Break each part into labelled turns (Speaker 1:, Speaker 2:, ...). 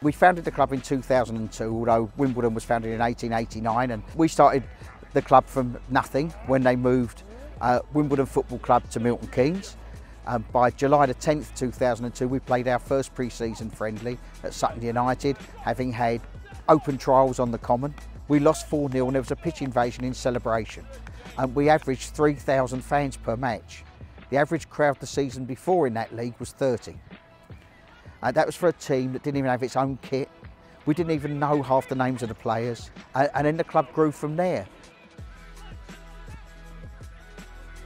Speaker 1: We founded the club in 2002, although Wimbledon was founded in 1889, and we started the club from nothing when they moved Wimbledon Football Club to Milton Keynes. By July the 10th 2002 we played our first pre-season friendly at Sutton United, having had open trials on the Common. We lost 4-0 and there was a pitch invasion in celebration. We averaged 3,000 fans per match. The average crowd the season before in that league was 30. That was for a team that didn't even have its own kit. We didn't even know half the names of the players. And then the club grew from there.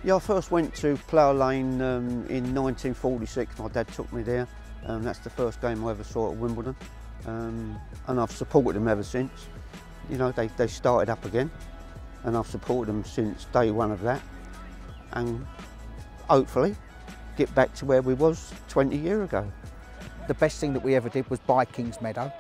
Speaker 2: Yeah, I first went to Plough Lane in 1946. My dad took me there. That's the first game I ever saw at Wimbledon. And I've supported them ever since. You know, they started up again. And I've supported them since day one of that. And hopefully get back to where we was 20 years ago.
Speaker 1: The best thing that we ever did was buy Kings Meadow,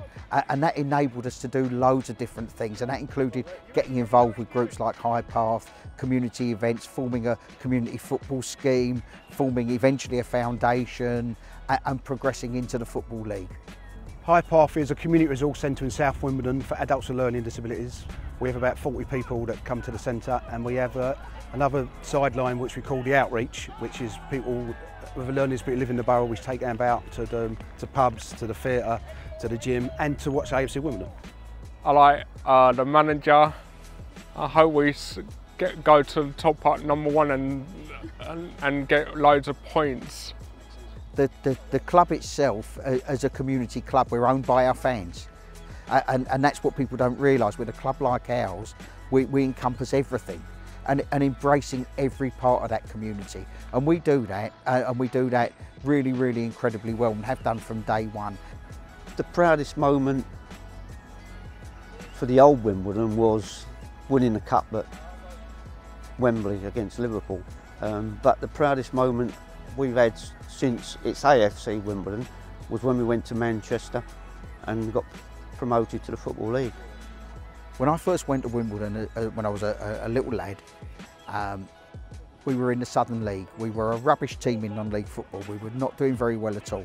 Speaker 1: and that enabled us to do loads of different things, and that included getting involved with groups like High Path, community events, forming a community football scheme, forming eventually a foundation, and progressing into the Football League.
Speaker 3: High Path is a community resource centre in South Wimbledon for adults with learning disabilities. We have about 40 people that come to the centre, and we have another sideline which we call the Outreach, which is people with a learning disability live in the borough, which take them out to pubs, to the theatre, to the gym, and to watch AFC Wimbledon.
Speaker 4: I like the manager. I hope we go to the top part, #1, and get loads of points.
Speaker 1: The club itself, as a community club, we're owned by our fans. And that's what people don't realise. With a club like ours, we encompass everything and embracing every part of that community. And we do that, really, really incredibly well, and have done from day one.
Speaker 2: The proudest moment for the old Wimbledon was winning the cup at Wembley against Liverpool. But the proudest moment we've had since it's AFC Wimbledon was when we went to Manchester and got promoted to the Football League.
Speaker 1: When I first went to Wimbledon, when I was a little lad, we were in the Southern League. We were a rubbish team in non-league football. We were not doing very well at all.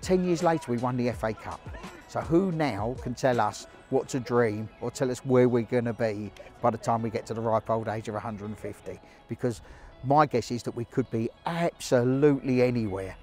Speaker 1: 10 years later, we won the FA Cup. So who now can tell us what to dream or tell us where we're going to be by the time we get to the ripe old age of 150? Because my guess is that we could be absolutely anywhere.